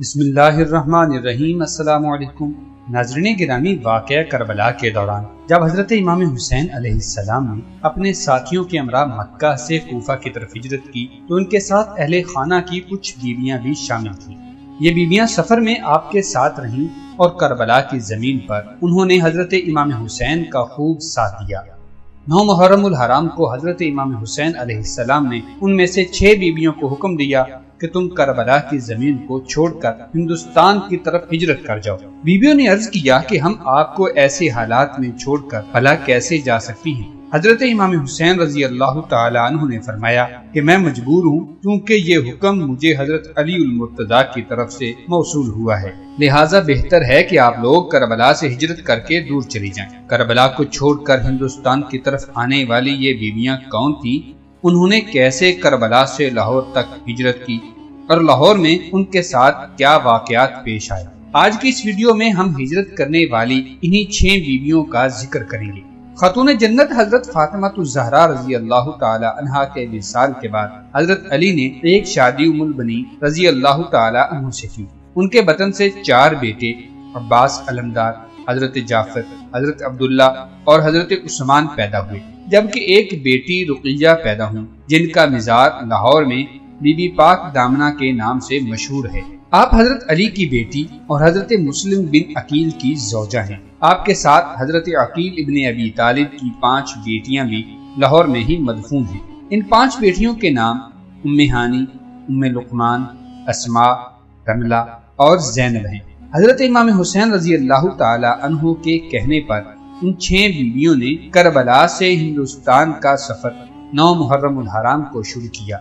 بسم اللہ الرحمن الرحیم۔ السلام علیکم ناظرین گرامی، واقعہ کربلا کے دوران جب حضرت امام حسین علیہ السلام نے اپنے ساتھیوں کے ہمراہ مکہ سے کوفہ کی طرف ہجرت کی تو ان کے ساتھ اہل خانہ کی کچھ بیویاں بھی شامل تھیں۔ یہ بیویاں سفر میں آپ کے ساتھ رہیں اور کربلا کی زمین پر انہوں نے حضرت امام حسین کا خوب ساتھ دیا۔ 9 محرم الحرام کو حضرت امام حسین علیہ السلام نے ان میں سے 6 بیویوں کو حکم دیا کہ تم کربلا کی زمین کو چھوڑ کر ہندوستان کی طرف ہجرت کر جاؤ۔ بیویوں نے عرض کیا کہ ہم آپ کو ایسے حالات میں چھوڑ کر بھلا کیسے جا سکتی ہیں؟ حضرت امام حسین رضی اللہ تعالی عنہ نے فرمایا کہ میں مجبور ہوں، کیونکہ یہ حکم مجھے حضرت علی المرتضیٰ کی طرف سے موصول ہوا ہے، لہٰذا بہتر ہے کہ آپ لوگ کربلا سے ہجرت کر کے دور چلی جائیں۔ کربلا کو چھوڑ کر ہندوستان کی طرف آنے والی یہ بیویاں کون تھیں؟ انہوں نے کیسے کربلا سے لاہور تک ہجرت کی اور لاہور میں ان کے ساتھ کیا واقعات پیش آئے؟ آج کی اس ویڈیو میں ہم ہجرت کرنے والی انہی 6 بیویوں کا ذکر کریں گے۔ خاتون جنت حضرت فاطمہ الزہرا رضی اللہ تعالی عنہا کے وصال کے بعد حضرت علی نے ایک شادی ام البنین رضی اللہ تعالی عنہ سے کی۔ ان کے بطن سے 4 بیٹے عباس علمدار، حضرت جعفر، حضرت عبداللہ اور حضرت عثمان پیدا ہوئے، جبکہ ایک بیٹی رقیہ پیدا ہوئی جن کا مزار لاہور میں بی بی پاک دامنہ کے نام سے مشہور ہے۔ آپ حضرت علی کی بیٹی اور حضرت مسلم بن عقیل کی زوجہ ہیں۔ آپ کے ساتھ حضرت عقیل ابن ابی طالب کی 5 بیٹیاں بھی لاہور میں ہی مدفون ہیں۔ ان 5 بیٹیوں کے نام ام ہانی، ام لقمان، اسماء، رملہ اور زینب ہیں۔ حضرت امام حسین رضی اللہ تعالی عنہ کے کہنے پر ان 6 بیویوں نے کربلا سے ہندوستان کا سفر 9 محرم الحرام کو شروع کیا۔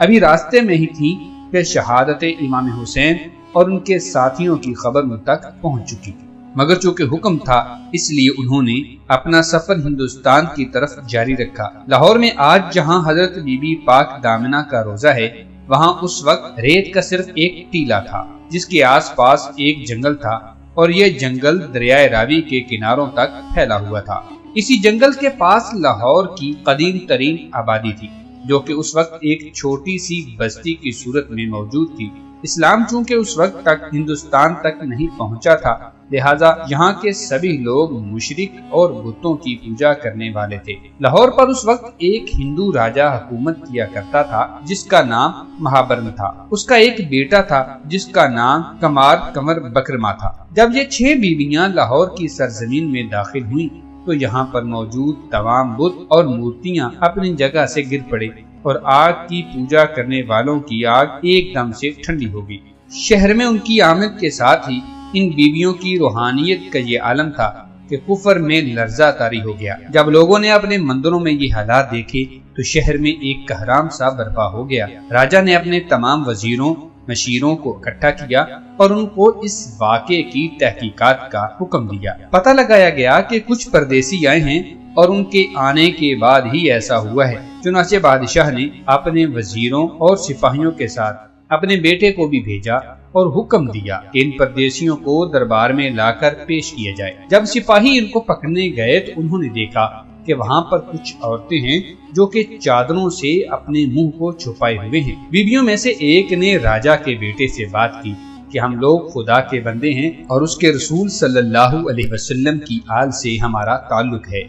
ابھی راستے میں ہی تھی کہ شہادت امام حسین اور ان کے ساتھیوں کی خبر ان تک پہنچ چکی تھی، مگر چونکہ حکم تھا اس لیے انہوں نے اپنا سفر ہندوستان کی طرف جاری رکھا۔ لاہور میں آج جہاں حضرت بی بی پاک دامنہ کا روضہ ہے، وہاں اس وقت ریت کا صرف ایک ٹیلہ تھا جس کے آس پاس ایک جنگل تھا، اور یہ جنگل دریائے راوی کے کناروں تک پھیلا ہوا تھا۔ اسی جنگل کے پاس لاہور کی قدیم ترین آبادی تھی، جو کہ اس وقت ایک چھوٹی سی بستی کی صورت میں موجود تھی۔ اسلام چونکہ اس وقت تک ہندوستان تک نہیں پہنچا تھا، لہٰذا یہاں کے سبھی لوگ مشرک اور بتوں کی پوجا کرنے والے تھے۔ لاہور پر اس وقت ایک ہندو راجا حکومت کیا کرتا تھا جس کا نام مہابرم تھا۔ اس کا ایک بیٹا تھا جس کا نام کمار کنور بکرما تھا۔ جب یہ 6 بیویاں لاہور کی سرزمین میں داخل ہوئیں تو یہاں پر موجود تمام بت اور مورتیاں اپنی جگہ سے گر پڑے اور آگ کی پوجا کرنے والوں کی آگ ایک دم سے ٹھنڈی ہو گئی۔ شہر میں ان کی آمد کے ساتھ ہی ان بیویوں کی روحانیت کا یہ عالم تھا کہ کفر میں لرزہ طاری ہو گیا۔ جب لوگوں نے اپنے مندروں میں یہ حالات دیکھے تو شہر میں ایک کہرام سا برپا ہو گیا۔ راجا نے اپنے تمام وزیروں مشیروں کو اکٹھا کیا اور ان کو اس واقعے کی تحقیقات کا حکم دیا۔ پتہ لگایا گیا کہ کچھ پردیسی آئے ہیں اور ان کے آنے کے بعد ہی ایسا ہوا ہے۔ چنانچہ بادشاہ نے اپنے وزیروں اور سپاہیوں کے ساتھ اپنے بیٹے کو بھی بھیجا اور حکم دیا کہ ان پردیسیوں کو دربار میں لا کر پیش کیا جائے۔ جب سپاہی ان کو پکڑنے گئے تو انہوں نے دیکھا کہ وہاں پر کچھ عورتیں ہیں جو کہ چادروں سے اپنے منہ کو چھپائے ہوئے ہیں۔ بیویوں میں سے ایک نے راجا کے بیٹے سے بات کی کہ ہم لوگ خدا کے بندے ہیں اور اس کے رسول صلی اللہ علیہ وسلم کی آل سے ہمارا تعلق ہے۔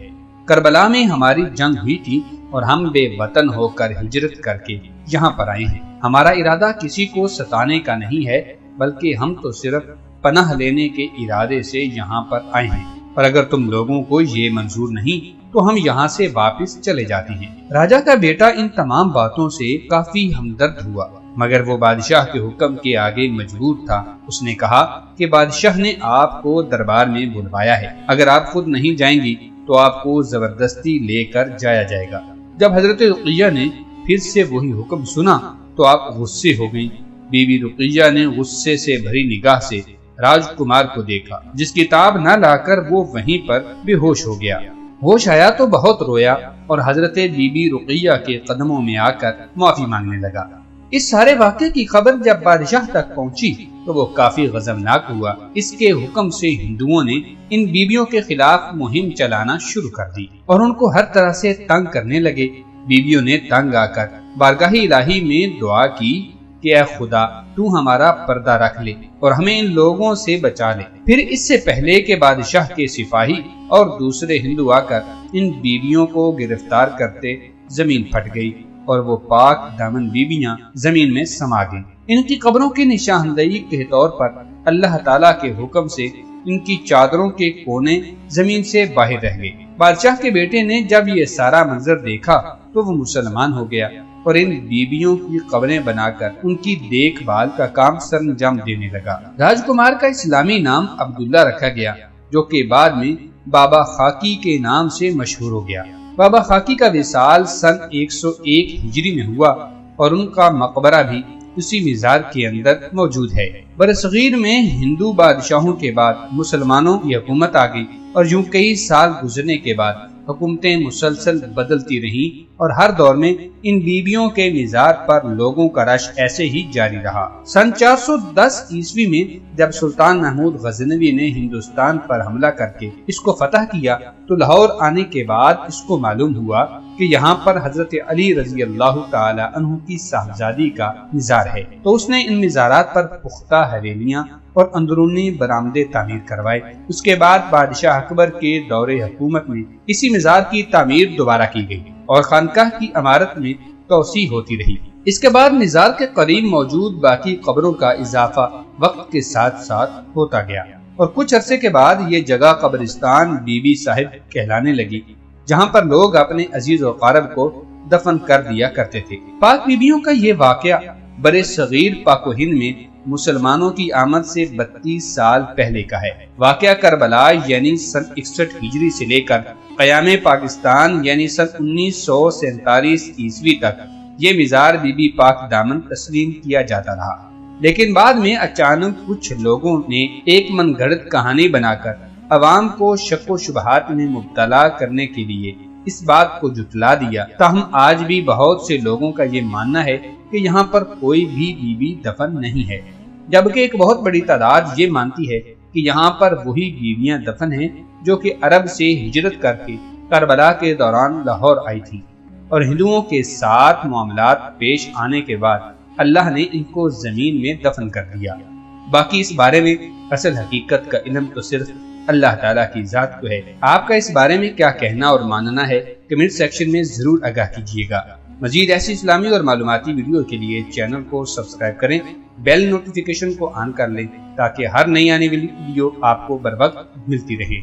کربلا میں ہماری جنگ ہوئی تھی اور ہم بے وطن ہو کر ہجرت کر کے یہاں پر آئے ہیں۔ ہمارا ارادہ کسی کو ستانے کا نہیں ہے، بلکہ ہم تو صرف پناہ لینے کے ارادے سے یہاں پر آئے ہیں، اور اگر تم لوگوں کو یہ منظور نہیں تو ہم یہاں سے واپس چلے جاتے ہیں۔ راجا کا بیٹا ان تمام باتوں سے کافی ہمدرد ہوا، مگر وہ بادشاہ کے حکم کے آگے مجبور تھا۔ اس نے کہا کہ بادشاہ نے آپ کو دربار میں بلوایا ہے، اگر آپ خود نہیں جائیں گی تو آپ کو زبردستی لے کر جایا جائے گا۔ جب حضرت رقیہ نے پھر سے وہی حکم سنا تو آپ غصے ہو گئیں۔ بی بی رقیہ نے غصے سے بھری نگاہ سے راجکمار کو دیکھا، جس کتاب نہ لا کر وہ وہیں پر بے ہوش ہو گیا۔ ہوش آیا تو بہت رویا اور حضرت بی بی رقیہ کے قدموں میں آ کر معافی مانگنے لگا۔ اس سارے واقعے کی خبر جب بادشاہ تک پہنچی تو وہ کافی غضبناک ہوا۔ اس کے حکم سے ہندوؤں نے ان بیویوں کے خلاف مہم چلانا شروع کر دی اور ان کو ہر طرح سے تنگ کرنے لگے۔ بیویوں نے تنگ آ کر بارگاہ الہی میں دعا کی کہ اے خدا تو ہمارا پردہ رکھ لے اور ہمیں ان لوگوں سے بچا لے۔ پھر اس سے پہلے کہ بادشاہ کے سپاہی اور دوسرے ہندو آ کر ان بیویوں کو گرفتار کرتے، زمین پھٹ گئی اور وہ پاک دامن بیویاں زمین میں سما گئیں۔ ان کی قبروں کی نشاندہی کے طور پر اللہ تعالیٰ کے حکم سے ان کی چادروں کے کونے زمین سے باہر رہ گئے۔ بادشاہ کے بیٹے نے جب یہ سارا منظر دیکھا تو وہ مسلمان ہو گیا اور ان بیبیوں کی قبریں بنا کر ان کی دیکھ بھال کا کام سر انجام دینے لگا۔ راجکمار کا اسلامی نام عبداللہ رکھا گیا، جو کہ بعد میں بابا خاکی کے نام سے مشہور ہو گیا۔ بابا خاکی کا وصال سن 101 ہجری میں ہوا اور ان کا مقبرہ بھی اسی مزار کے اندر موجود ہے۔ برصغیر میں ہندو بادشاہوں کے بعد مسلمانوں کی حکومت آ گئی اور یوں کئی سال گزرنے کے بعد حکومتیں مسلسل بدلتی رہیں اور ہر دور میں ان بیبیوں کے مزار پر لوگوں کا رش ایسے ہی جاری رہا۔ سن 410 عیسوی میں جب سلطان محمود غزنوی نے ہندوستان پر حملہ کر کے اس کو فتح کیا تو لاہور آنے کے بعد اس کو معلوم ہوا کہ یہاں پر حضرت علی رضی اللہ تعالی عنہ کی صاحبزادی کا مزار ہے، تو اس نے ان مزارات پر پختہ حویلیاں اور اندرونی برآمدے تعمیر کروائے۔ اس کے بعد بادشاہ اکبر کے دور حکومت میں اسی مزار کی تعمیر دوبارہ کی گئی اور خانقاہ کی عمارت میں توسیع ہوتی رہی۔ اس کے بعد مزار کے قریب موجود باقی قبروں کا اضافہ وقت کے ساتھ ساتھ ہوتا گیا اور کچھ عرصے کے بعد یہ جگہ قبرستان بی بی صاحب کہلانے لگی، جہاں پر لوگ اپنے عزیز و اقارب کو دفن کر دیا کرتے تھے۔ پاک بیبیوں کا یہ واقعہ برے صغیر پاک و ہند میں مسلمانوں کی آمد سے 32 سال پہلے کا ہے۔ واقعہ کربلا یعنی سن 61 ہجری سے لے کر قیام پاکستان یعنی سن 1947 عیسوی تک یہ مزار بی بی پاک دامن تسلیم کیا جاتا رہا، لیکن بعد میں اچانک کچھ لوگوں نے ایک من گھڑت کہانی بنا کر عوام کو شک و شبہات میں مبتلا کرنے کے لیے اس بات کو جھٹلا دیا۔ تاہم آج بھی بہت سے لوگوں کا یہ ماننا ہے کہ یہاں پر کوئی بھی بی بی دفن نہیں ہے، جبکہ ایک بہت بڑی تعداد یہ مانتی ہے کہ یہاں پر وہی بیویاں دفن ہیں جو کہ عرب سے ہجرت کر کے کربلا کے دوران لاہور آئی تھی اور ہندوؤں کے ساتھ معاملات پیش آنے کے بعد اللہ نے ان کو زمین میں دفن کر دیا۔ باقی اس بارے میں اصل حقیقت کا علم تو صرف اللہ تعالیٰ کی ذات کو ہے۔ آپ کا اس بارے میں کیا کہنا اور ماننا ہے کمنٹ سیکشن میں ضرور آگاہ کیجیے گا۔ مزید ایسی اسلامی اور معلوماتی ویڈیو کے لیے چینل کو سبسکرائب کریں، بیل نوٹیفیکیشن کو آن کر لیں تاکہ ہر نئی آنے والی ویڈیو آپ کو بر وقت ملتی رہے۔